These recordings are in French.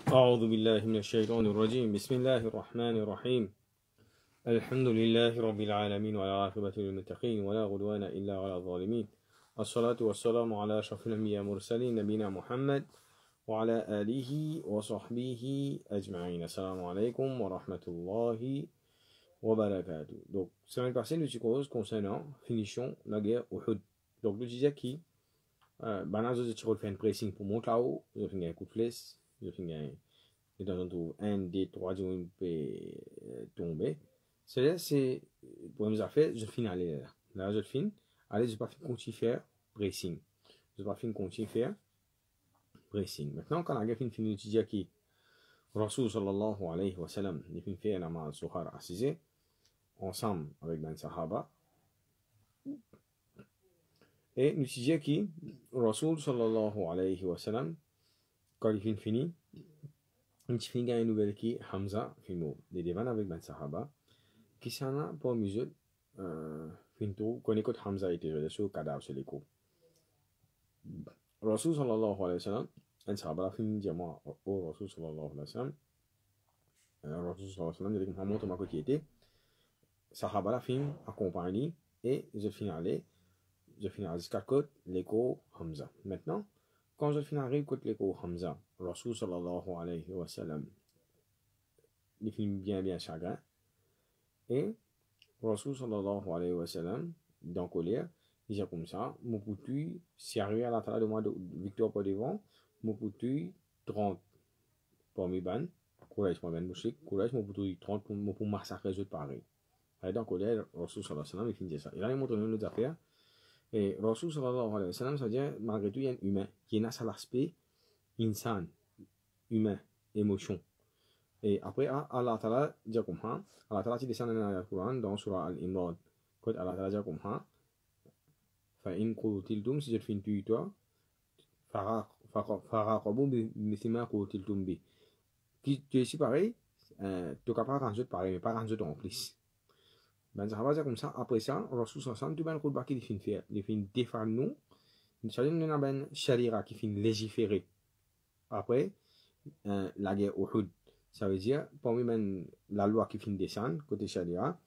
أعوذ بالله من الشيطان الرجيم بسم الله الرحمن الرحيم الحمد لله رب العالمين والعاقبة للمتقين ولا عدوان إلا على الظالمين الصلاة والسلام على أشرف الأنبياء والمرسلين نبينا محمد وعلى آله وصحبه أجمعين. Assalamu alaikum wa rahmatullahi wa barakatuh. Donc, semaine passée, nous disons concernant finition la guerre au Uhud. Donc, nous disions qui Banaz de Tirol fait un pressing pour monter là-haut, ils ont fait un coup de flèche, ils ont fait de temps en temps 1, 2, 3 jours peut tomber. C'est pour nous faire, je finis aller là. Là, je finis, allez, je vais pas continuer faire pressing. Je vais pas continuer faire pressing. Maintenant, quand la guerre finit, nous disons qui Rasul sallallahu alayhi wa sallam, il finit faire la namaz Zuhar assisé ensemble avec Ben Sahaba. Et nous disons qui Rasul sallallahu alayhi wa sallam, quand il finit, il finit une nouvelle qui Hamza filmo des devants avec Ben Sahaba qui s'en a pour mesure finito quand écoute Hamza était joué sur le cadavre sur les coups. Rasul sallallahu alayhi wa sallam, Ben Sahaba finit diamant au Rasul sallallahu alayhi wa sallam. Rasul sallallahu alayhi wa sallam, il dit que Muhammad ma côté était Sahaba la fin accompagné et je finis jusqu'à côté l'écho Hamza. Maintenant, quand je finis côté l'écho Hamza, Rasul sallallahu alayhi wa sallam, il finit bien chagrin. Et Rasul sallallahu alayhi wa sallam, dans colère, il dit comme ça, mon poutu, si arrivé à la table de moi de victoire pour devant, mon poutu 30 pour mes ban, courage pour mes mouchiques, courage mon poutu 30 pour massacrer les autres pareil. Et dans colère, Rasul sallallahu alayhi wa sallam, il finit ça. Il a montré une autre affaire. Et Rasul sallallahu alayhi wa sallam, ça veut dire, malgré tout, il y a un humain qui a l'aspect insan, humain, émotion. Et après, Allah Ta'ala dit comme ça, Allah Ta'ala descend dans le Coran, dans Surah Al-Imran, quand Allah Ta'ala dit comme ça, فَإِن قُتِلْتُمْ si je finis tuer-toi, فَرَاقَبُوا بِمِثْلِ مَا قُتِلْتُمْ بِهِ. Qui tu es si pareil, tu n'es pas rendre pareil, mais pas rendre en plus. Ben ça va dire comme ça, après ça, Rasul sallallahu alayhi wa sallam, tu vas le coup de baquet, il finit faire, il finit défendre nous, ça veut dire qu'il y a ben Sharira qui finit légiférer. Après, la guerre Uhud. Ça veut dire, parmi même la loi qui finit descendre, côté Sharia,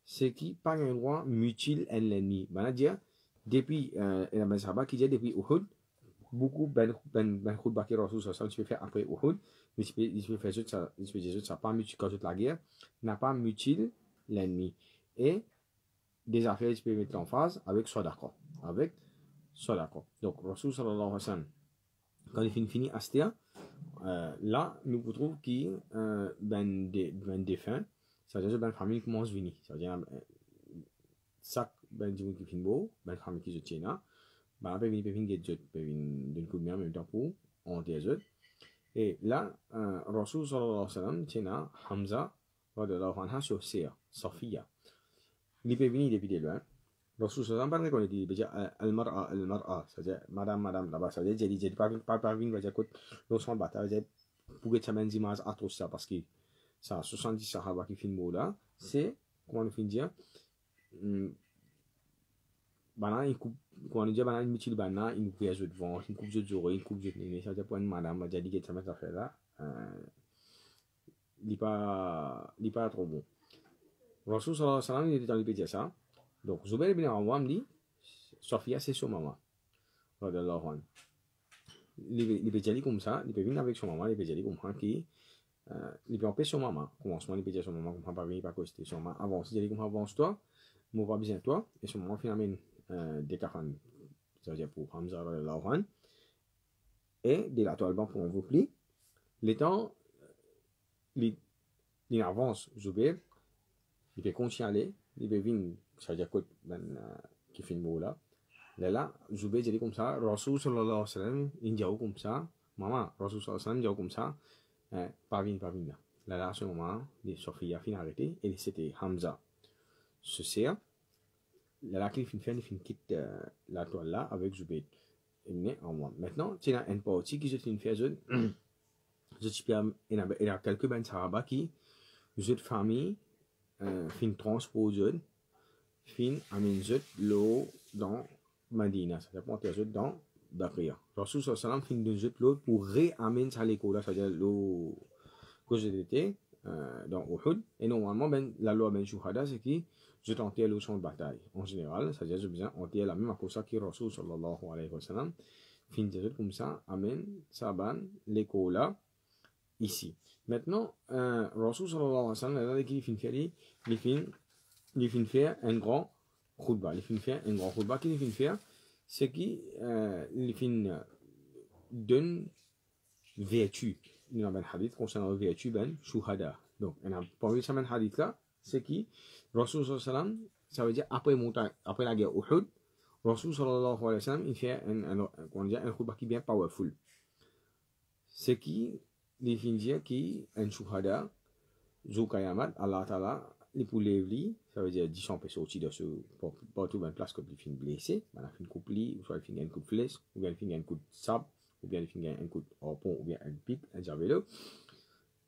c'est qui pas un droit mutile à l'ennemi. C'est-à-dire, depuis, il y a des sahabas qui disent depuis Uhud, beaucoup ben khud bakir Rasul sallallahu tu peux faire après Uhud, mais il peut faire ça pas mutile quand la guerre, n'a pas mutile l'ennemi. Et des affaires, tu peux mettre en phase avec soit d'accord. Donc, Rasul sallallahu alayhi wa sallam, quand il finit Astia, là, nous trouvons qu'il ben défunt, c'est-à-dire ben famille commence à venir. C'est-à-dire, chaque ben du qui finit beau, ben famille qui se tient là, ben après venir peut venir d'une coup de main en même temps pour en des autres. Et là, Rasul sallallahu alayhi wa sallam tient là Hamza radiyallahu anha sur Safia. Il peut venir depuis loin. Rasul sallallahu alayhi wa sallam il peut dire al-mar'a, c'est-à-dire madame là-bas, c'est-à-dire j'ai pas venir dire que l'on bataille pour que ça mène des images atroces ça parce que ça 70 sahaba qui filment là, c'est comment on finit dire bana une coupe quand on dit bana une mutile bana une coupe de vent, une coupe de oreilles, une coupe de nez, ça veut dire pour une madame j'ai dit que ça met ça fait là il pas trop bon. Rasul sallallahu alayhi wa sallam il était dans le pédia ça. Donc Zubair ibn Awwam dit Sofia c'est son maman. Radiyallahu anhu. Il peut dire comme ça, il peut venir avec son maman, il peut dire comme ça qui il peut empêcher son maman. Commencement il peut dire son maman comprend pas venir pas coster son maman avance, il dit comme avance toi, moi pas besoin toi et son maman finalement des carans ça veut dire pour Hamza radiyallahu anhu et de la toile pour on vous plie. Les temps il avance Zubair, il peut continuer aller, il peut venir ça veut dire que qui fait le mot là. Là, Zubair dit comme ça, Rasul sallallahu alayhi wa sallam, il dit comme ça, maman, Rasul sallallahu alayhi wa sallam dit comme ça, pas venir. Là, à ce moment, les Sophia fin arrêté, et c'était Hamza. Se sert, là, qu'il fin quitte la toile là avec Zubair. Maintenant, il y a un parti qui se fait, il y a quelques ben sahaba qui, cette famille, fin transpose, fin amène l'eau dans Madina, ça dépend des autres dans Baqiya. Rasul sallam fin de jeu l'autre pour réamener ça l'école là, c'est-à-dire le que j'étais dans Uhud. Et normalement, ben, la loi ben Shuhada, c'est qui je tentais le champ de bataille. En général, c'est-à-dire je besoin on la même à cause qui Rasul sallallahu alayhi wa sallam fin de jeu comme ça, amène Saban l'école là ici. Maintenant, Rasul sallallahu alayhi wa sallam, là, qui fin faire, il fin faire un grand khutbah. Il fin faire un grand khutbah. Qui fin faire, c'est qui il fin donne vertu. Il y a un hadith concernant la vertu ben shuhada. Donc, parmi ces hadith là, c'est qui Rasul sallallahu alayhi wa sallam, ça veut dire après la guerre Uhud, Rasul sallallahu alayhi wa sallam, il fait un khutbah qui est bien powerful. C'est qui les fins dire qui un shuhada Zoukayamat, Allah Ta'ala, les poulets vli, ça veut dire 10 ans peut sortir de ce partout une place comme les fins blessés, on a fait une coupe li, ou soit il fait un coup de flèche, ou bien il fait un coup de sable, ou bien il fait un coup de harpon, ou bien un pic, un javelot.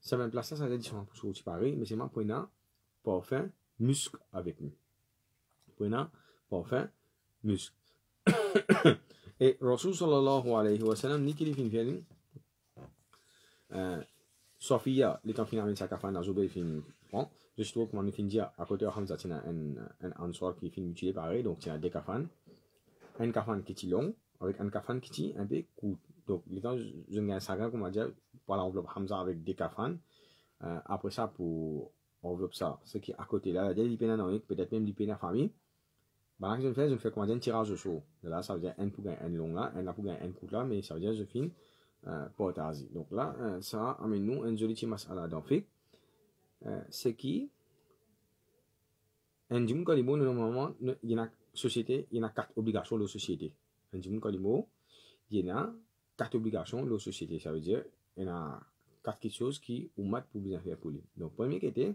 Ça va une place là, ça veut dire 10 ans pour sortir pareil, mais c'est moi pour parfum muscle avec nous. Pour parfum muscle. Et Rasul sallallahu alayhi wa sallam, ni qu'il fin fait Sophia, les temps finalement sa kafan azobé fin bon, je trouve que mon fin dire à côté Hamza c'est un answer qui fin mutilé pareil, donc c'est des kafan, un kafan qui est long avec un kafan qui est un peu court. Donc les temps je gagne ça comment dire pour l'enveloppe Hamza avec des kafan, après ça pour enveloppe ça, ce qui est à côté là, des dépendants dans peut-être même dépendants famille. Bah je fais comment dire un tirage au sort. Là ça veut dire un pour gagner un long là, un pour gagner un court là, mais ça veut dire je finis portazi. Donc là, ça amène nous un joli petit masala dans fait. C'est qui un dimun kalimo normalement il y a société, il y a 4 obligations de société. Un dimun kalimo, il y a 4 obligations de société. Ça veut dire il y a 4 choses qui ou mat pour bien faire pour lui. Donc premier qui était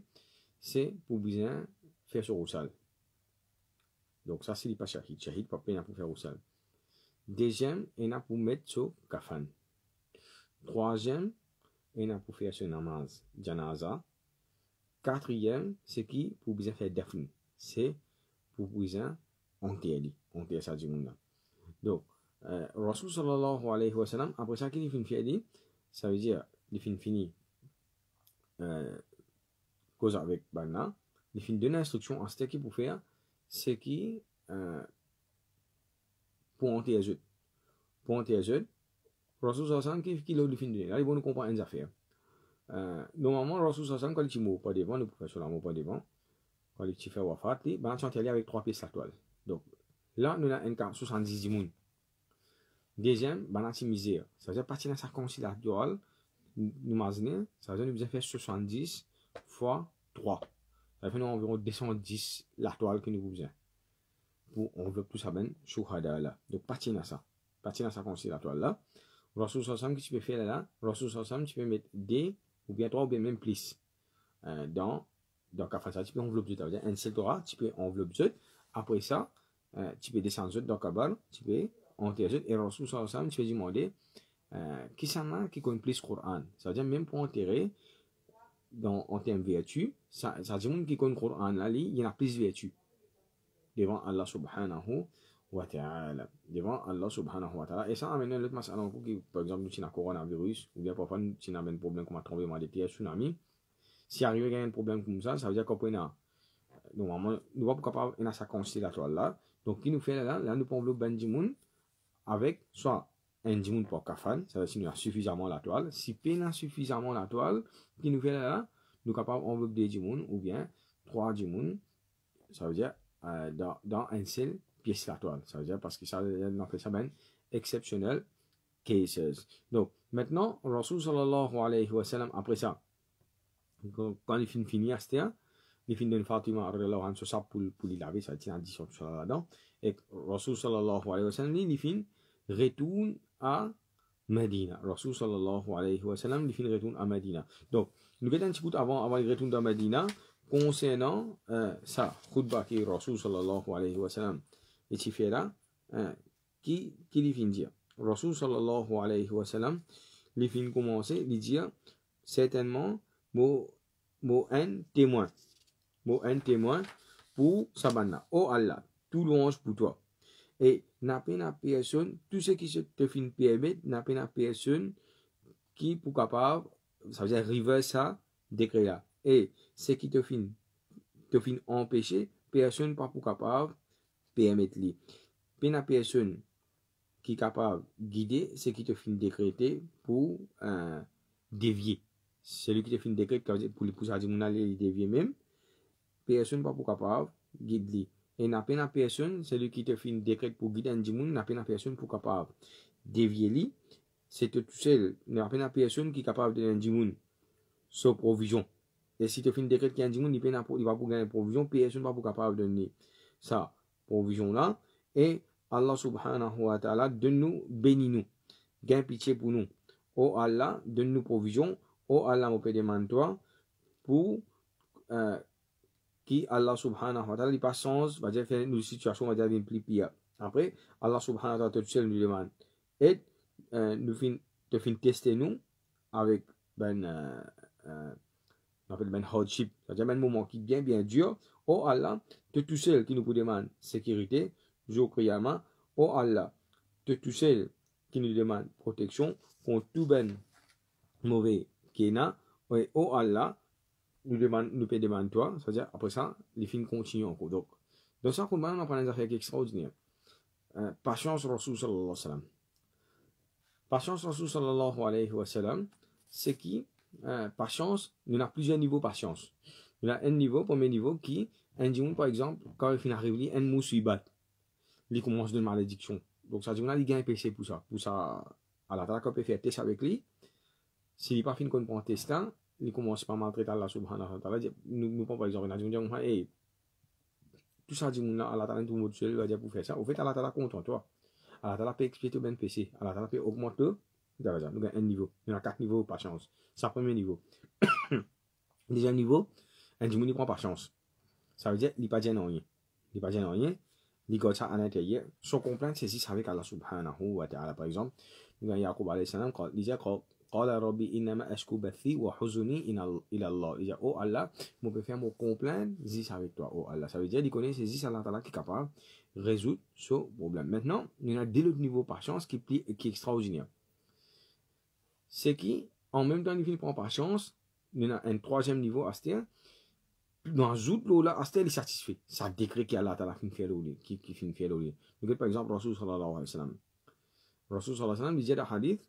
c'est pour bien faire sur roussal. Donc ça c'est pas shahid, shahid pas peine pour faire roussal. Deuxième, il y a pour mettre sur kafan. Troisième, il y a pour faire ce namaz, janaza. Quatrième, c'est qui pour bien faire dafn. C'est pour bien enterrer ça du monde. Donc, Rasul sallallahu alayhi wa sallam, après ça qu'il fin fait, ça veut dire, il fin fini, cause avec Banna, il fin donner l'instruction à ce qui pour faire, c'est qui, pour enterrer. Pour enterrer, Rasul sallallahu alayhi wa sallam, qui l'a fin donner. Là, il va nous comprendre une affaire. Normalement, Rasul sallallahu quand il mot pas devant, le professeur là mot pas devant, quand il fait wafat, il va chanter avec 3 pièces la toile. Donc là, nous avons un cas 70 dimoun. Deuxième, il misère. Ça veut dire partir dans sa conciliation, nous imaginons, ça veut dire nous faire 70 fois 3. Ça fait nous environ 210 la toile que nous avons besoin. Pour envelopper tout ça ben, shuhada là. Donc partir dans ça. Partir dans sa conciliation là. Rasul sallallahu que tu peux faire là, Rasul sallallahu tu peux mettre des ou bien 3 ou bien même plus dans kafan ça tu peux envelopper tout, un seul Torah tu peux envelopper. Après ça tu peux descendre dans Kabbal, tu peux enterrer et Rasul sallallahu tu peux demander qui s'en qui connaît plus Coran, ça veut dire même pour enterrer en termes vertu, ça dit monde qui connaît Coran là il y en a plus vertu devant Allah subhanahu wa ta'ala, devant Allah subhanahu wa ta'ala. Et ça amène l'autre masala qui, par exemple, nous avons un coronavirus, ou bien parfois nous avons un problème comme un tremblement de terre, tsunami. Si arrive à un problème comme ça veut dire qu'on peut normalement, nous ne pouvons pas capable de sa constellation là. Donc, qui nous fait là, nous pouvons envelopper un dimoun avec soit un dimoun pour kafan, ça veut dire si nous avons suffisamment la toile. Si peine a suffisamment la toile, qui nous fait là, nous sommes capables d'envelopper 2 dimoun ou bien 3 dimoun, ça veut dire dans un seul pièce la toile. Ça veut dire parce que ça on appelle ça ben exceptionnel cases. Donc maintenant Rasul sallallahu alayhi wa sallam après ça quand il finit à c'était il finit d'une Fatima radhiyallahu anha ça pour lui laver ça tient 10 sur là-dedans et Rasul sallallahu alayhi wa sallam il finit retourne à Medina. Rasul sallallahu alayhi wa sallam il finit retourne à Medina. Donc nous avons un petit peu avant il retourne à Medina concernant ça khutbah qui Rasul sallallahu alayhi wa sallam et tu fais là qui lui fin dire Rasul sallallahu alayhi wa sallam lui fin commencer lui dire certainement mot un témoin pour Sabana oh Allah tout louange pour toi Et n'a pas personne, tout ce qui se te fin permettre, n'a pas personne qui pour capable, ça veut dire river ça, décret là. Et ce qui te fin empêcher, personne pas pour capable permettre lui. Pas personne qui est capable de guider ce qui te fin décréter pour dévier. Celui qui te fin décréter pour ça dire mon aller dévier même, personne pas pour capable guider. Et n'a pas personne, celui qui te fin décret pour guider un monde, n'a pas personne pour capable dévier lui. C'est tout seul, n'a pas personne qui est capable de un monde sans provision. Et si tu fais une décret qui a un monde, il va pour gagner provision, personne va pas capable de donner ça provision là. Et Allah subhanahu wa ta'ala donne-nous, bénis-nous, gagne pitié pour nous. Oh Allah, donne-nous provision. Oh Allah, mon père demande-toi pour qui Allah subhanahu wa ta'ala, il passe sans, va dire, faire une situation, va dire, bien plus pire. Après, Allah subhanahu wa ta'ala, tout seul nous demande. Et nous fin tester nous avec on appelle ben hardship, c'est-à-dire un moment qui est bien dur. Oh Allah, tout seul qui nous demande sécurité, jour kriyama. Oh Allah, tout seul qui nous demande protection contre tout ben mauvais qui est. Et oh Allah, nous peut demander toi, c'est-à-dire après ça, les films continuent encore. Donc, dans ça, on apprend des affaires extraordinaires. Patience Rasul sallallahu alayhi wa sallam. Patience Rasul sallallahu alayhi wa sallam, c'est qui patience, nous avons plusieurs niveaux de patience. Nous avons un niveau, premier niveau, qui, un dimanche par exemple, quand il arrive, un mot s'y bat. Il commence de malédiction. Donc ça dit, on a gagne PC pour ça. Pour ça, à la table, on peut faire test avec lui. S'il n'est pas fini qu'on prend un test, il commence par maltraiter Allah subhanahu wa ta'ala. Nous prenons par exemple, on a dit, hey, tout ça dit, à la table, tout le monde seul va dire pour faire ça. Au fait, à la table, content, toi. À la table, peut expliquer bien PC. À la table, peut augmenter. Nous avons un niveau. Nous avons 4 niveaux de patience. C'est le premier niveau. Deuxième niveau, un dimanche, il prend patience. Ça veut dire, il n'est pas gêné rien. Il n'est pas gêné rien. Il garde ça à l'intérieur. Son complainte, c'est si ça avec Allah subhanahu wa ta'ala. Par exemple, nous avons Yaqub alayhi salam, il disait, قال ربي إنما أشكو بثي وحزني إلى الله. Il dit, oh Allah, je peux faire mon complaint, c'est avec toi, oh Allah. Ça veut dire, il connaît, c'est Allah qui est capable de résoudre ce problème. Maintenant, il y a dès l'autre niveau de patience qui est extraordinaire. C'est qui, en même temps, il prend patience, il y a un troisième niveau, Astir. Dans un autre là, Astir est satisfait. Ça décret qu'il y a Allah qui fait l'eau, qui fait l'eau. Donc, par exemple, Rasul sallallahu alayhi wa sallam. Rasul sallallahu alayhi wa sallam disait dans le hadith,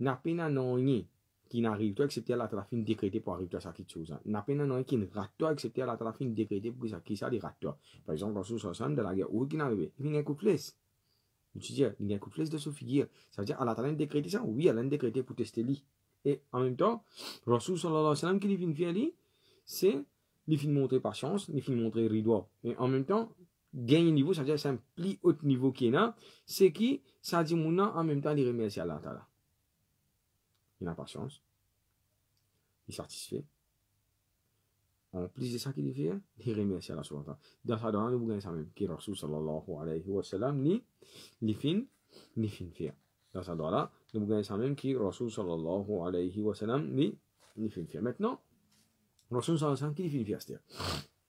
n'a pas rien qui n'arrive toi excepté Allah t'a fin décrété pour arriver à ça quelque chose. N'a pas rien qui ne rate toi excepté Allah t'a fin décrété pour ça qui ça rate toi. Par exemple, Rasul sallallahu alayhi wa sallam de la guerre où qui n'arrive, il vient un coup de flèche. Tu dis, il y a un coup de flèche de ce figure. Ça veut dire Allah t'a décrété ça. Oui, Allah a décrété pour tester lui. Et en même temps, Rasul sallallahu alayhi wa sallam qui lui vient faire lui, c'est lui fin montrer patience, lui fin montrer ridoir. Et en même temps, gagner niveau, ça veut dire c'est un plus haut niveau qui est là, c'est qui ça dit mon en même temps il remercie Allah ta'ala. Il a patience, il est satisfait. En plus de ça qu'il fait, il remercie Allah subhanahu wa ta'ala. Dans ça, dans nous gagnons ça même, qui Rasul sallallahu alayhi wa sallam, ni fin faire. Dans ça, là, nous gagnons ça même, qui Rasul sallallahu alayhi wa sallam, ni fin faire. Maintenant, Rasul sallallahu alayhi wa sallam, qui fin faire, c'est-à-dire,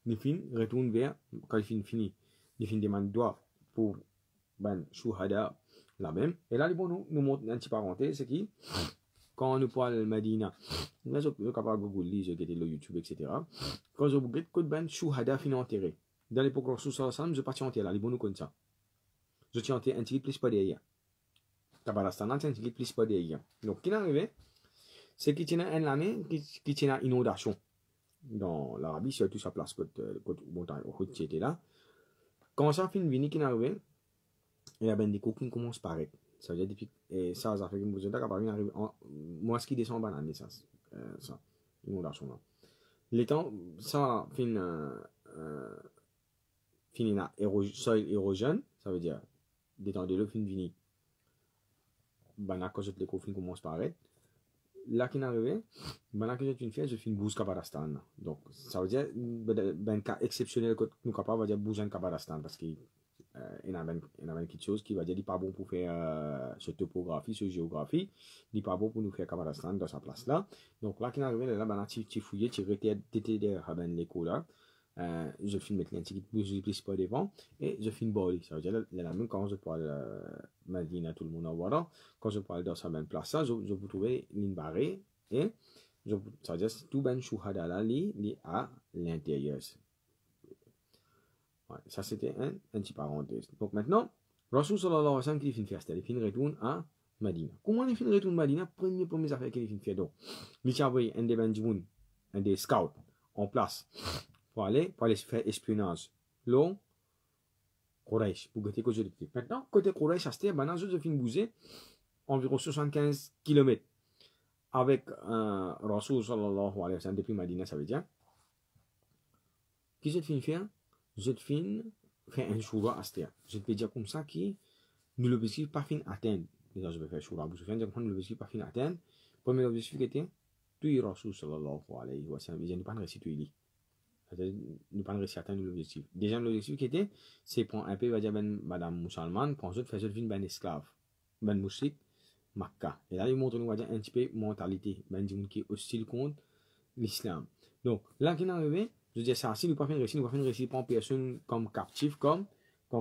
ni fin retourne vers, quand il finit, il fin demande droit pour ben shuhada la même. Et là, bon, nous montre un petit parenthèse, c'est qui quand nous parlons de Medina, nous sommes capables de Google, je guette le YouTube, etc. Quand je guette que ben shuhada fin enterré. Dans l'époque Rasul sallallahu alayhi wa sallam, je pas enterré là, les bons comme ça. Je tiens enterré un petit plus pas derrière. Tabarastan, un petit plus pas derrière. Donc, qui est arrivé, c'est qu'il tient une année, qui tient une inondation dans l'Arabie, surtout sa place côté montagne, au côté était là. Quand ça fin vini qui est arrivé, il y a ben des coquines qui commencent à paraître. Ça veut dire depuis et ça fait que vous êtes capable d'arriver en moi ce qui descend en banane ça inondation là. Les temps ça fin fini là sol érogène, ça veut dire des temps de l'eau fin vini. Ben à cause de les coquines commencent à paraître. Là qui est arrivé, maintenant que j'ai une fête, je fais une bouse Kabarastan. Donc, ça veut dire, ben cas exceptionnel que nous capables va dire bouger en Kabarastan parce qu'il y a quelque chose qui va dire, il n'est pas bon pour faire cette topographie, cette géographie, il n'est pas bon pour nous faire Kabarastan dans sa place là. Donc, là qui est arrivé, là, ben, tu fouilles, tu retires des ben l'écho là. je filme mettre un petit plus pas devant et je filme body. Ça veut dire la même quand je parle Madina tout le monde en voilà. Quand je parle dans sa même place ça, je vous trouver une barrée et ça veut dire tout ben chouhada là li à l'intérieur. Ouais, ça c'était un petit parenthèse. Donc maintenant, Rasul sallallahu alayhi wa sallam qui finit faire, c'est-à-dire il retourne à Madina. Comment il finit retourne à Madina? Première affaire qu'il finit faire donc. Il a envoyé un des bandits, un des scouts en place pour aller faire espionnage. Long, Quraysh, pour gâter côté de maintenant, côté Quraysh, c'est maintenant je finis bouger environ 75 km avec Rasul sallallahu alayhi wa sallam depuis Madina, ça veut dire. Qu'est-ce que je finis faire? Je finis faire un choura à Astia. Je peux dire comme ça que nous l'objectif pas fin atteindre. Déjà, je vais faire choura. Vous savez, nous l'objectif pas fin atteindre. Premier objectif qui était, tu Rasul sallallahu alayhi wa sallam. Nous pas réussi tout il nous pas réussi à atteindre l'objectif. Déjà, l'objectif qui était, c'est prendre un peu, va dire, madame musulmane, pour ensuite faire une ben esclave, ben moussik, Makkah. Et là, il montre, nous va dire, un petit peu mentalité, ben dit qui est hostile contre l'islam. Donc, là, qui est arrivé, je dis ça, si nous pas fait réussir, nous pas fait réussir pour une personne comme captif, comme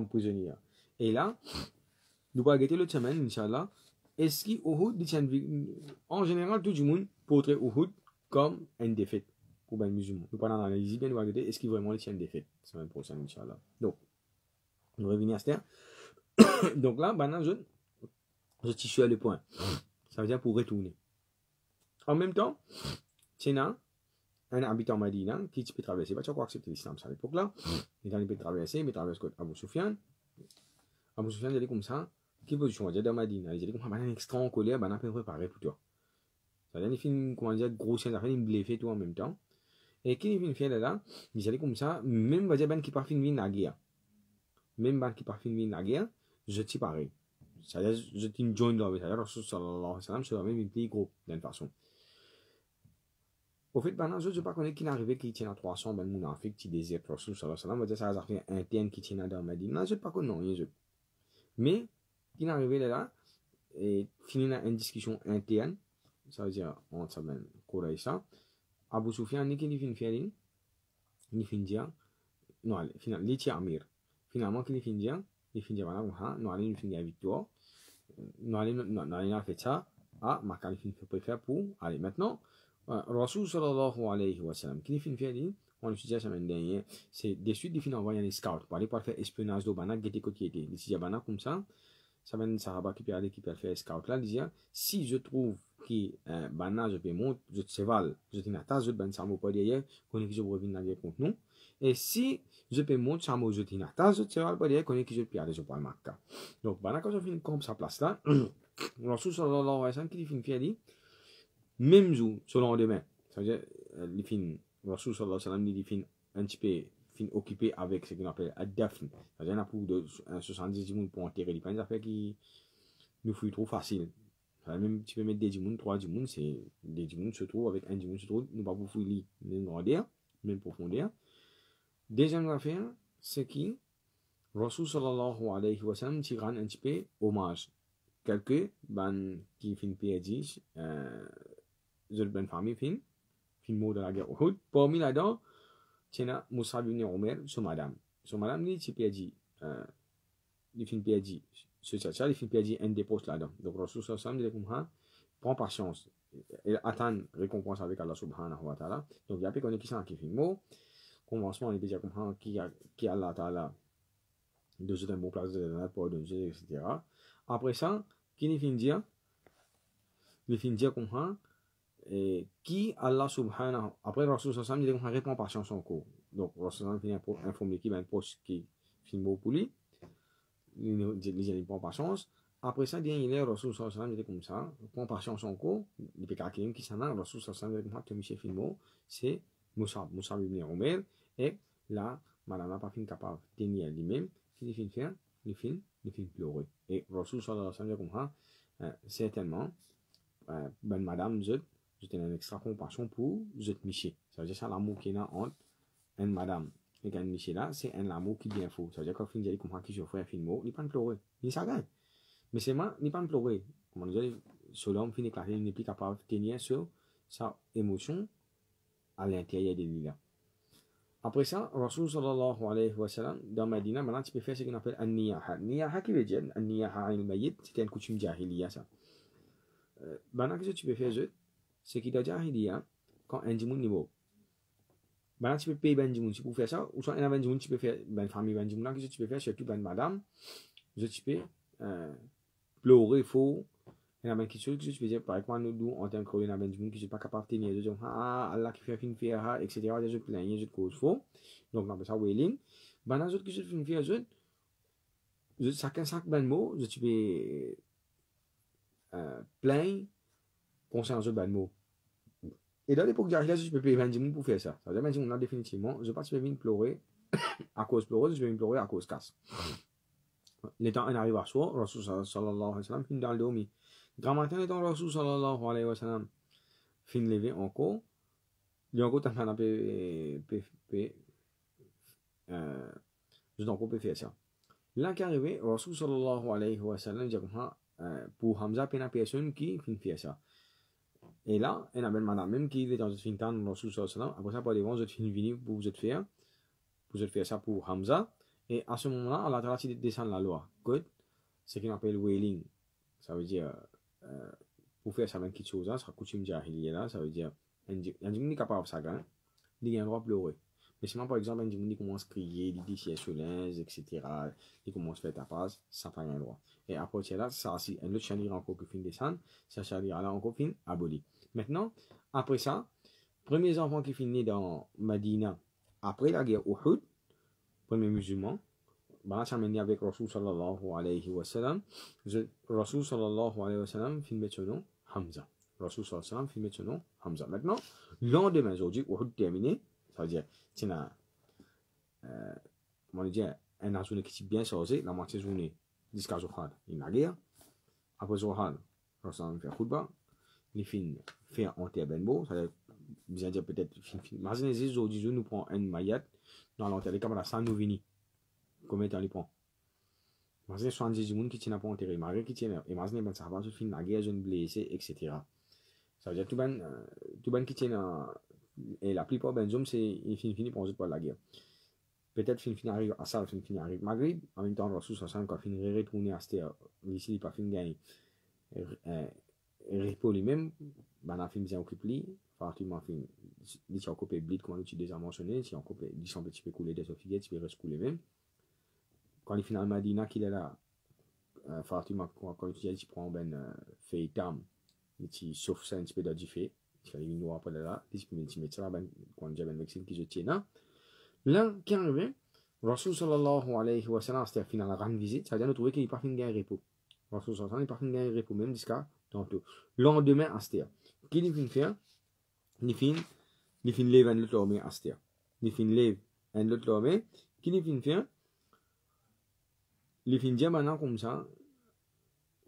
prisonnier. Et là, nous allons regarder l'autre semaine, Inch'Allah, est-ce qu'Uhud, en général, tout le monde portrait Uhud comme une défaite pour les musulmans. Nous allons analyser bien, nous allons regarder est-ce qu'il vraiment une défaite la semaine prochaine, Inch'Allah. Donc, nous revenons à ce terme. Donc là, maintenant, je tissue le point. Ça veut dire pour retourner. En même temps, c'est un habitant Madina qui peut traverser. Tu crois accepter l'islam à l'époque là. Il peut traverser, il traverse Abu Sufyan. Abu Sufyan, il est comme ça. Qui position dire dans Madina? Il est comme ça, un extra en colère, il a préparé pour toi. Ça veut dire qu'il fait comment dire, grosse affaire, il bleffé tout en même temps. Et qui il fait là, il est comme ça, même va dire ben qui part finir la guerre. Même ben qui part finir la guerre, je t'y pareil. Ça veut dire je t'y join là, ça veut dire Rasul sallallahu alayhi wa sallam, c'est même une petite groupe d'une façon. Au fait, maintenant, je ne sais pas connaître qui est arrivé qui tient à 300, ben, mon enfant qui désire Rasul sallallahu alayhi wa sallam, on va dire ça a fait interne qui tient dans Madina. Non, je ne sais pas connaître, non, mais, qui est arrivé là, et finit une discussion interne, ça veut dire, on s'appelle Quraïsa, Abu Sufyan, ni qui finit faire, ni finit dire, non, finalement, il tient Amir. Finalement, qui finit dire, voilà, non, il finit la victoire, non, il a fait ça, Makkah, il finit préfère pour, allez, maintenant, Rasul sallallahu alayhi wa sallam, qui finit faire, on le sujet la semaine dernière, c'est des suites, il finit envoyer un scout pour aller faire espionnage de Bana, guetter côté était. Il dit Bana comme ça va un Sahaba qui peut aller, qui peut faire scout là, il dit si je trouve que Bana, je peux monter, je te cheval, je t'ai n'attends, je ben Samo pas derrière, qu'on est qui je reviens dans la contre nous. Et si je peux monter Samo, je t'ai n'attends, je te cheval pas derrière, qu'on est qui je peux aller, je parle Makkah. Donc Bana, quand je finis comme sa place là, Rasul sallallahu alayhi wa sallam, qui finit faire, même jour, selon lendemain, ça veut dire, il finit. Rasul sallallahu alayhi wa sallam dit fin un petit peu occupé avec ce qu'on appelle ad-dafn. C'est-à-dire, il y a pour 70 personnes pour enterrer. Il n'y a pas des affaires qui nous font trop facile. Même tu peux mettre des djimoun, 3 djimoun, c'est des djimoun se trouvent avec un djimoun se trouve, nous pas pour fouiller même grandeur, même profondeur. Deuxième affaire, c'est qui Rasul sallallahu alayhi wa sallam tire un petit peu hommage. Quelques ben qui finissent perdu, ben famille fin mot de la guerre Uhud. Parmi là-dedans, tiens, Mus'ab ibn Umair, son madame. Son madame, il s'est perdu. Il finit perdu. Ce tchatcha, il finit perdu un des postes là-dedans. Donc, Rasul sallallahu alayhi wa sallam, il dit comme ça, prends patience. Et attend récompense avec Allah subhanahu wa ta'ala. Donc, il y a peu qu'on est qui s'en qui finit mot. Commencement, il peut dire comme ça, qui Allah ta'ala, de jeter un bon place de la pour donner, etc. Après ça, qui finit dire, il finit dire comme ça, et qui Allah subhanahu après Rasul sallallahu alayhi wa sallam répond patience en cours. Donc Rasul sallallahu alayhi wa sallam informe l'équipe un poste qui filme pour lui, il prend patience. Après ça, il est Rasul sallallahu alayhi wa sallam comme ça, prend patience en cours, il peut calculer qui s'en a, Rasul sallallahu alayhi wa sallam que M. Filmo, c'est Mus'ab ibn Umair, et là, madame n'a pas fini capable de tenir lui-même, qu'il finit faire, il finit pleurer. Et Rasul sallallahu alayhi wa sallam comme ça, certainement, ben madame, je tenais une extra compassion pour Miché. Ça veut dire ça l'amour qu'il y a entre une madame et un Miché là, c'est un amour qui est bien faux. Ça veut dire quand il comprend qu'il se fait un film, il n'est pas pleurer, il s'agace. Mais c'est moi, il n'est pas pleurer. Comment dire, ce homme finit clair, il n'est plus capable de tenir sur sa émotion à l'intérieur de lui là. Après ça, Rasul sallallahu alayhi wa sallam, dans Medina, maintenant tu peux faire ce qu'on appelle an-niyaha. Niyaha qui veut dire, an-niyaha al-mayyit, c'était une coutume jahiliya ça. Maintenant, qu'est-ce que tu peux faire, c'est qu'il y jahiliya, quand un djimoun niveau. Maintenant, tu peux payer ben djimoun, tu peux faire ça, ou soit un ben djimoun, tu peux faire ben famille ben djimoun, qu'est-ce que tu peux faire, surtout ben madame, tu peux pleurer, faux. Il y a quelque chose que tu peux dire, par exemple, nous, en tant que ben djimoun, qui ne sont pas capables de tenir, je dis, ah, Allah qui fait fin faire, etc., je plains, je cause faux. Donc, on appelle ça wailing. Maintenant, je fais fin faire, chacun chaque ben mot, tu peux plaindre concernant ce ben mot. Et dans l'époque d'Arila, je peux payer 20 000 pour faire ça. Ça veut dire 20 000 définitivement. Je ne vais pas venir pleurer à cause pleureuse, je vais venir pleurer à cause casse. Le temps en arrive à soi, Rasul sallallahu alayhi wa sallam fin dans le dormi. Grand matin, le temps Rasul sallallahu alayhi wa sallam fin levé encore. Il y a encore tant qu'on a je encore faire ça. Là qui arrive, Rasul sallallahu alayhi wa sallam dit pour Hamza, il y a personne qui fin faire ça. Et là, il y a une madame même qui est dans une fin de Rasul sallallahu alayhi wa sallam. Après ça, par devant, vous êtes venu pour vous faire ça pour Hamza. Et à ce moment-là, Allah Ta'ala descend la loi. Good. Ce qu'on appelle wailing. Ça veut dire, pour faire ça, même quelque chose, ça sera coutume jahiliya là. Ça veut dire, un djimoun n'est capable de ça, il a un droit de pleurer. Mais sinon, par exemple, un djimoun commence à crier, il dit c'est sur l'aise, etc. Il commence à faire tapas, ça n'a pas un droit. Et après, c'est là, ça, si un autre chalir encore qui fin descendre, ça chalir là encore fin aboli. Maintenant, après ça, premiers enfants qui finissent dans Medina, après la guerre Uhud, premier musulman, bah ça mène avec Rasul sallallahu alayhi wa sallam. Rasul sallallahu alayhi wa sallam fin met son nom Hamza. Rasul sallallahu alayhi wa sallam fin met son nom Hamza. Maintenant, lendemain aujourd'hui, Uhud terminé, ça veut dire, c'est comment dire, un journée qui est bien chargée, la moitié journée jusqu'à Zohar, il y a la guerre. Après Zohar, Rasul fait khutba, il fin fait enterrer ben beau, ça veut dire peut-être fin. Imaginez aujourd'hui, nous prend un mayat dans l'enterré comme ça nous vini. Combien de temps il prend? Imaginez 70 personnes qui tiennent pas enterré, malgré qui tiennent, imaginez ben ça va se finir la guerre, jeunes blessés, etc. Ça veut dire tout ben qui tiennent, et la plupart ben hommes c'est ils finissent pour pas la guerre. Peut-être fin arrive à ça, fin arrive Maghrib, en même temps Rasul sallallahu quand fin retourner à cette ici il pas fin gagner repos lui-même, ben la fin bien occupé, Fatima fin il s'est occupé blid comme tu déjà mentionné, il s'est occupé il semble petit peu couler des officiers, tu peux rester couler même. Quand il finit à Madina qu'il est là, Fatima quand tu dis tu prends ben fait tam, il sauf ça un petit peu de fait, il fallait une noix après là, il peut mettre ça ben quand j'ai ben vaccin qui je tiens là qui arrive, Rasul sallallahu alayhi wa sallam c'était final la grande visite, ça veut dire nous trouver qu'il pas fin gagner repos. Rasul sallallahu alayhi wa sallam il pas fin gagner repos même jusqu'à tantôt. Lendemain Astia, qu'il fin faire, il fin lève un autre homme Astia, il fin lève un autre homme, qu'il fin faire les fins maintenant comme ça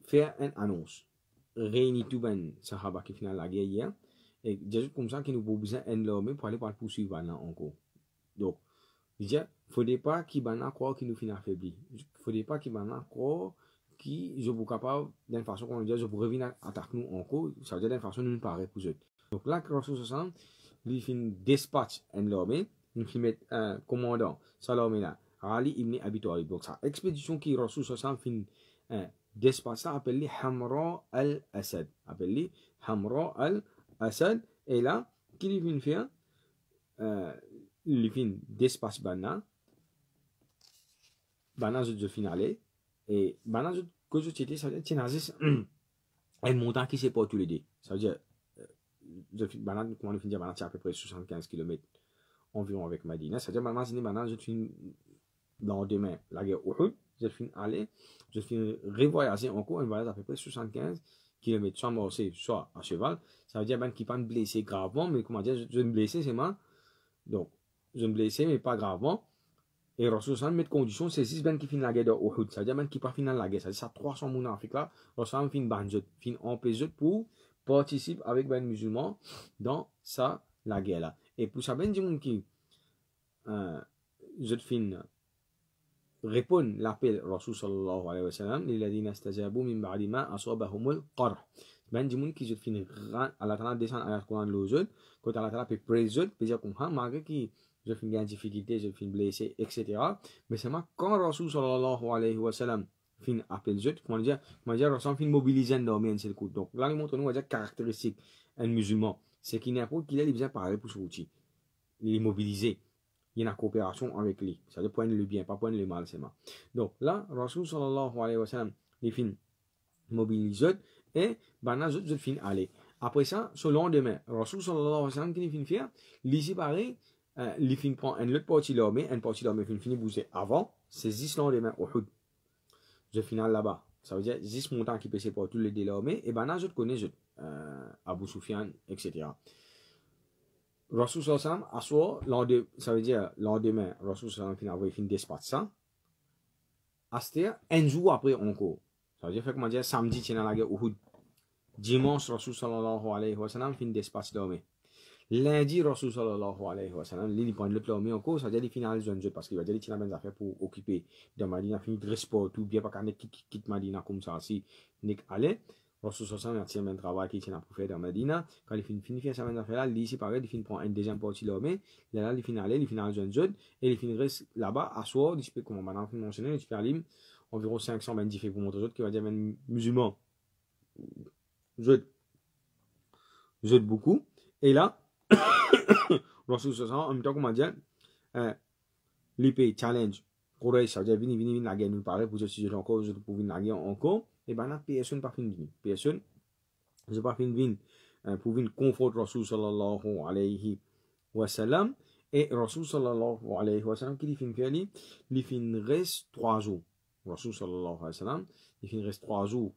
faire une annonce réunir tout ben sahaba qui final la guerre hier et juste comme ça qui nous besoin un homme pour aller poursuivre là encore donc il dit faudrait pas qu'il bana croire qu'il nous finit affaibli faudrait pas qu'il bana croire qui je vous capable d'une façon qu'on dit je vous revenir attaquer nous encore ça veut dire d'une façon nous paraît pour eux donc là Rasul sallallahu lui fin dispatch un homme nous fin mettre un commandant Salomé là Ali ibn Abi Talib. Donc, sa expédition qui Rasul sallallahu alayhi wa sallam dépasse appelée Hamra al-Asad. Appelée Hamra al-Asad. Et là, qui vient faire, il vient dépasse Bana. Bana, je finale. Et Bana, que je t'ai dit, ça veut dire, un montant qui s'est pas tous les deux. Ça veut dire, Bana, comment on finit Bana, c'est à peu près 75 km environ avec Madina. Ça veut dire, Bana, je finis lendemain la guerre Uhud, je finis aller, je finis revoyager encore un voyage à peu près 75 km, soit morcé, soit à cheval. Ça veut dire ben qu'il pas me blesser gravement, mais comment dire, je me blesser c'est mal. Donc, je me blesser mais pas gravement. Et Rasul sallallahu met condition, c'est 6 ben qui finit la guerre de Uhud. Ça veut dire ben qui pas finir la guerre. Ça veut dire ça 300 moun en Afrique là, Rasul finit banjot, finit empêcher pour participer avec ben musulmans dans ça la guerre là. Et pour ça ben du monde qui je finis répond l'appel Rasul sallallahu alayhi wa sallam للذين استجابوا من بعد ما أصابهم القرح ben du monde qui je finis Allah Ta'ala descend à la Coran l'autre quand Allah Ta'ala peut présenter peut dire comme malgré qui je fin gagner difficulté, je fin blessé, etc. Mais c'est moi, quand Rasul sallallahu alayhi wa sallam fin appel je, comment dire, Rasul fin mobiliser dans men c'est le coup. Donc là, il montre nous, on va dire, caractéristique un musulman. C'est qu'il n'importe qu'il a besoin de parler pour sortir. Il est mobilisé. Il y a une coopération avec lui. Ça veut prendre le bien, pas prendre le mal, c'est moi. Donc là, Rasul sallallahu alayhi wa sallam, il fin mobilisé et, ben, je fin aller. Après ça, ce lendemain, Rasul sallallahu alayhi wa sallam, qui fin faire, l'ici pareil, il fin prend une autre partie de l'armée, une partie de l'armée fin bouger avant, c'est 10 lendemain, Uhud. Je finis là-bas. Ça veut dire 10 montants qui passent pour tous les deux l'armée, et ben là, je connais, Abu Sufyan, etc. Rasul sallallahu alayhi wa sallam, ça veut dire lendemain, Rasul sallallahu alayhi wa sallam, fin dispatch ça. C'est-à-dire, un jour après encore. Ça veut dire, comment dire, samedi, tu es dans la guerre Uhud. Dimanche, Rasul sallallahu alayhi wa sallam fin d'espace d'armée. Lundi, Rasul sallallahu alayhi wa sallam, il prend l'autre l'armée encore, ça veut dire il finit les jeunes parce qu'il va dire qu'il a des affaires pour occuper de Madina, finit de sport, tout bien, pas qu'on quitte Madina comme ça, si n'est allé. Rasul sallallahu alayhi wa sallam, il a un travail qu'il a pour faire dans Madina. Quand il finit faire sa affaire là, il ici pareil, il finit prendre une deuxième partie de l'armée. Là, il finit aller, il finit les jeunes, et il finit là-bas, à soir, il peut, comme on a mentionné, il peut aller environ 500 bendifiés pour montrer aux autres qui va dire même musulmans. Je beaucoup. Et là, Rasul sallallahu en même temps, comment dire, l'IP challenge, Quraysh, ça veut dire, vini, la guerre nous paraît, pour si je encore, je peux venir la guerre encore, et ben là, personne pas fini venir. Personne, je pas fini venir, pour venir confronter Rasul sallallahu alayhi wa sallam, et Rasul sallallahu alayhi wa sallam, qui fin faire, il fin reste 3 jours. Rasul sallallahu alayhi wa sallam, il fin reste 3 jours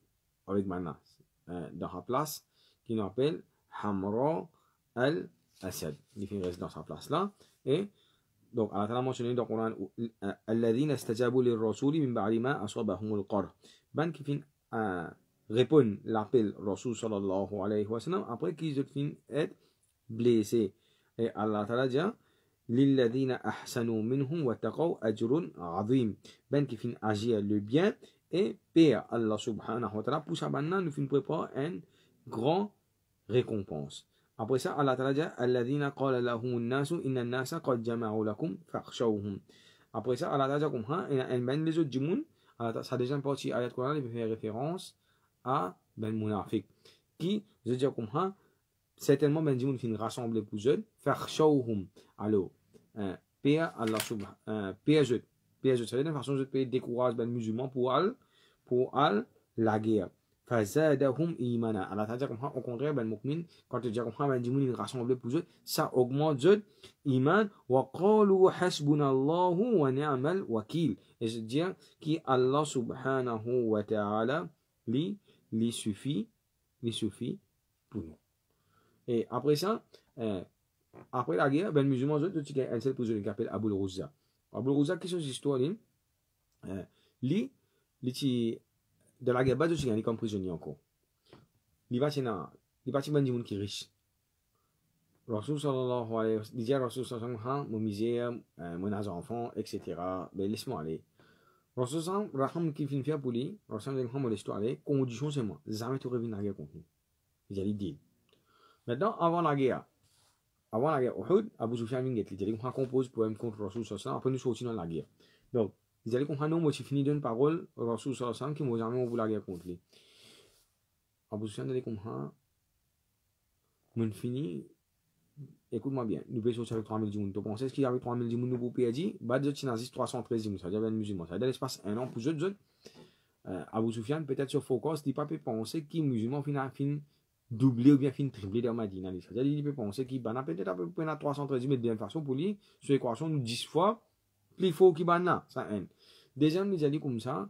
avec Mana, dans la place, qui nous appelle Hamra al-Asad. Il fin reste dans sa place là, et donc, Allah Ta'ala mentionné dans le Coran, Alladhina istajabu lirrasuli min ba'di ma asabahum al-qarh. Ben qui fin répondre l'appel Rasul sallallahu alayhi wa sallam après qu'ils fin être blessés. Et Allah Ta'ala dit, Lilladhina ahsanu minhum wa taqaw ajrun azim. Ben qui fin agir le bien et paix Allah subhanahu wa ta'ala. Pour ça, maintenant, nous fin préparer une grande récompense. Après ça, Allah Ta'ala dit Alladhina qala lahum an-nasu inna an-nasa qad jama'u lakum fakhshawhum. Après ça, Allah Ta'ala dit comme ça, et ben les autres djimoun, ça déjà partie ayat Coran, il fait référence à ben munafiq qui je dis comme ça, certainement ben djimoun fin rassembler pour eux fakhshawhum. Alors, paix Allah subhanahu paix eux, ça veut dire façon de payer décourage ben musulmans pour al la guerre. Fazadahum imana. Allah Ta'ala dit au contraire, ben mu'min, quand tu dis comme ça, ben djimoun rassemblé pour eux, ça augmente eux iman wa qalu hasbunallahu wa ni'mal wakil. Et je dis qui Allah subhanahu wa ta'ala lui suffit pour nous. Et après ça, après la guerre, ben musulmans eux, tu as un seul prisonnier qui s'appelle Abu al-Ghuzza. Abu al-Ghuzza, qu'est-ce que c'est histoire lui de la guerre, bas il est comme prisonnier encore. Il va chez ben djimoun qui est riche. Rasul sallallahu alayhi wa sallam, il dit à Rasul sallallahu alayhi wa sallam, mon misère, mon enfant, etc. Ben laisse-moi aller. Rasul sallallahu alayhi wa sallam, qui finit faire pour lui, Rasul sallallahu alayhi wa sallam, laisse-toi aller, condition c'est moi, jamais tu reviens dans la guerre contre nous. Il a dit. Maintenant, avant la guerre, Uhud, Abu Sufyan vient il dit qu'on compose pour contre Rasul sallallahu alayhi wa sallam, après nous sortir dans la guerre. Donc, il dit qu'on a non, moi tu finis d'une parole, Rasul sallallahu alayhi wa sallam, qui m'a jamais ouvert la guerre contre lui. Abu Sufyan dit qu'on a, mon fini, écoute-moi bien, nous pouvons sortir avec 3000 djimoun. Tu penses qu'il y avait 3000 djimoun, nous pouvons perdre, bah, de Tinazis 313 djimoun, ça veut dire 20 musulmans. Ça veut dire l'espace un an pour eux, Abu Sufyan, peut-être sur Focus, il ne peut pas penser qu'il musulman fin doubler ou bien fin tripler dans Madina. Ça veut dire qu'il peut penser qu'il va peut-être à peu près 313 djimoun de bien façon pour lui, sur l'équation, nous 10 fois, plus fort qu'il va là, ça un. Deuxième, il a dit comme ça,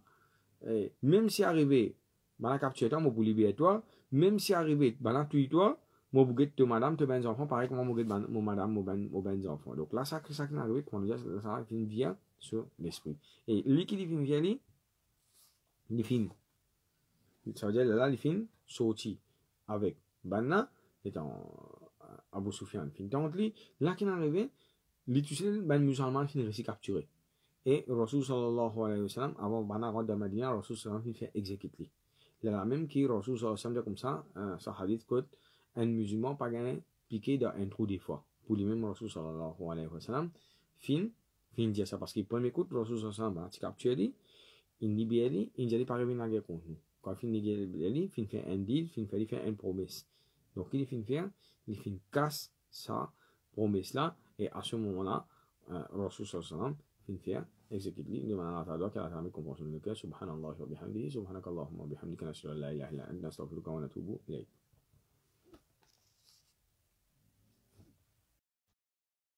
même si arrivé, bah, la capture toi, moi pour libérer toi, même si arrivé, bah, la tuer toi, moi vous guette madame, te ben enfants, pareil comme moi guette mon madame, mon ben enfants. Donc là, ça qui arrive, quand on dit ça qui vient sur l'esprit. Et lui qui vient, il finit. Ça veut dire là, il finit sorti avec Banna, étant Abu Sufyan, finit dans lui. Là qui est arrivé, les tu sais, ben musulman finit réussi capturé. Et Rasul sallallahu alayhi wa sallam, avant Banna rentre dans Madina, Rasul sallallahu alayhi wa sallam fait exécuter. Il y a même qui Rasul sallallahu alayhi wa sallam comme ça, ça hadith code un musulman pas gagné piqué dans un trou des fois. pour lui-même Rasul sallallahu alayhi wa sallam fin dire ça parce qu'il premier coup Rasul sallallahu alayhi wa sallam capturé il libéré il dit pas revenir à guerre contre nous quand fin libéré fin fait un deal fin faire une promesse donc il fin faire il fin casse ça promesse là et à ce moment-là Rasul sallallahu alayhi wa sallam fin faire exécuter de manière à dire qu'elle a jamais compréhension de que subhanallah wa bihamdihi subhanakallahumma wa bihamdika nashhadu an la ilaha illa anta nastaghfiruka wa natubu ilayk